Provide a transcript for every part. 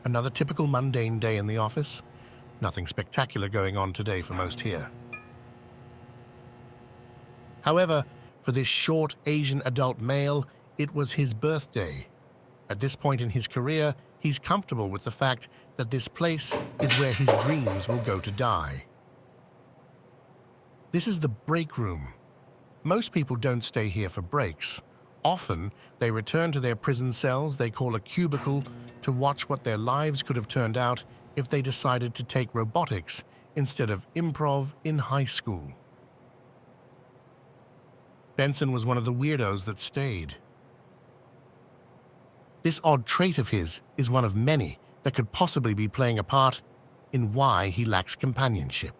Another typical mundane day in the office. Nothing spectacular going on today for most here. However, for this short Asian adult male, it was his birthday. At this point in his career, he's comfortable with the fact that this place is where his dreams will go to die. This is the break room. Most people don't stay here for breaks. Often, they return to their prison cells they call a cubicle to watch what their lives could have turned out if they decided to take robotics instead of improv in high school. Benson was one of the weirdos that stayed. This odd trait of his is one of many that could possibly be playing a part in why he lacks companionship.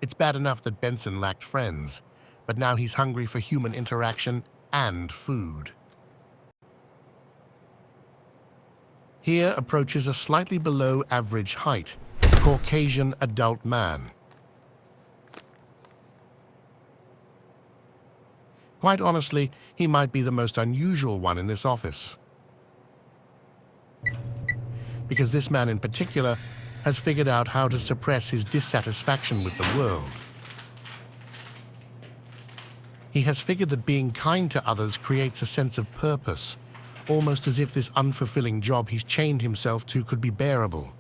It's bad enough that Benson lacked friends, but now he's hungry for human interaction and food. Here approaches a slightly below average height, Caucasian adult man. Quite honestly, he might be the most unusual one in this office. Because this man in particular has figured out how to suppress his dissatisfaction with the world. He has figured that being kind to others creates a sense of purpose, almost as if this unfulfilling job he's chained himself to could be bearable.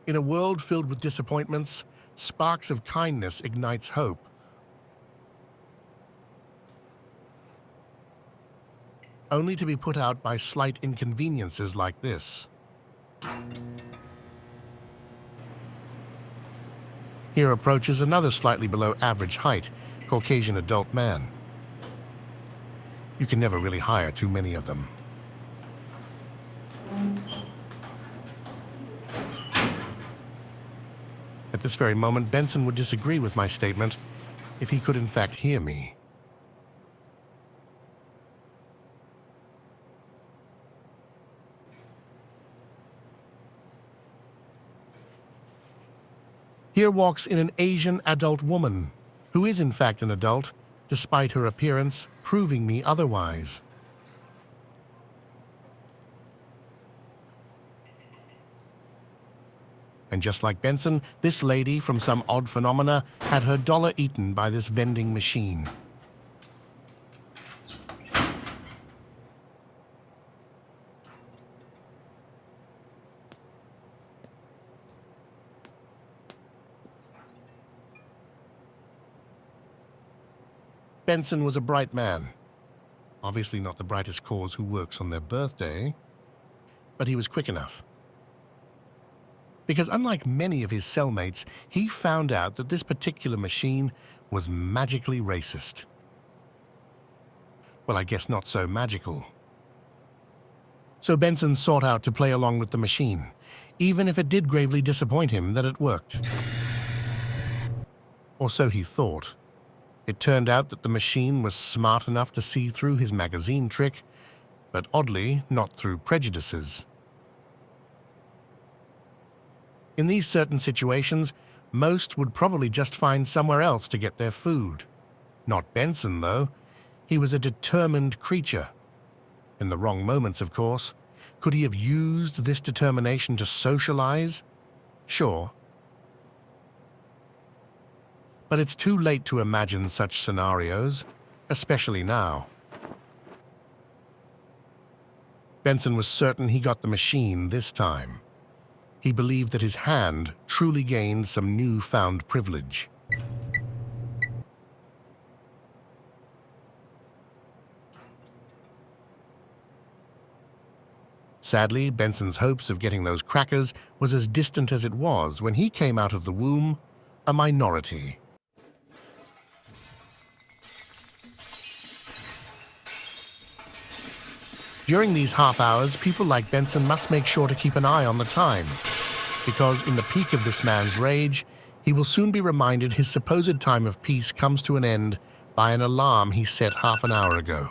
In a world filled with disappointments, sparks of kindness ignites hope. Only to be put out by slight inconveniences like this. Here approaches another slightly below average height, Caucasian adult man. You can never really hire too many of them. At this very moment, Benson would disagree with my statement if he could in fact hear me. Here walks in an Asian adult woman, who is in fact an adult, despite her appearance proving me otherwise. And just like Benson, this lady, from some odd phenomena, had her dollar eaten by this vending machine. Benson was a bright man. Obviously not the brightest cause who works on their birthday, but he was quick enough. Because unlike many of his cellmates, he found out that this particular machine was magically racist. Well, I guess not so magical. So Benson sought out to play along with the machine, even if it did gravely disappoint him that it worked. Or so he thought. It turned out that the machine was smart enough to see through his magazine trick, but oddly, not through prejudices. In these certain situations, most would probably just find somewhere else to get their food. Not Benson, though. He was a determined creature. In the wrong moments, of course. Could he have used this determination to socialize? Sure. But it's too late to imagine such scenarios, especially now. Benson was certain he got the machine this time. He believed that his hand truly gained some newfound privilege. Sadly, Benson's hopes of getting those crackers was as distant as it was when he came out of the womb a minority. During these half hours, people like Benson must make sure to keep an eye on the time, because in the peak of this man's rage, he will soon be reminded his supposed time of peace comes to an end by an alarm he set half an hour ago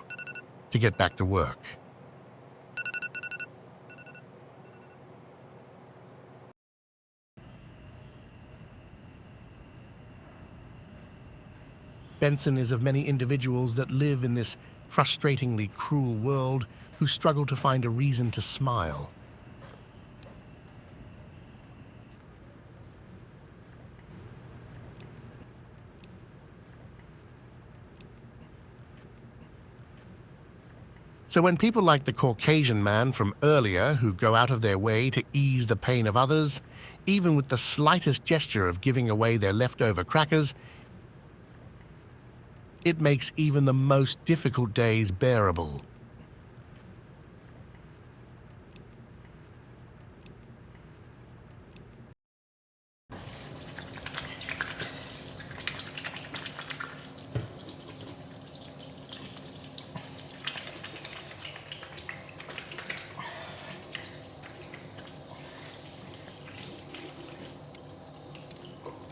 to get back to work. Benson is of many individuals that live in this frustratingly cruel world who struggle to find a reason to smile. So when people like the Caucasian man from earlier, who go out of their way to ease the pain of others, even with the slightest gesture of giving away their leftover crackers, it makes even the most difficult days bearable.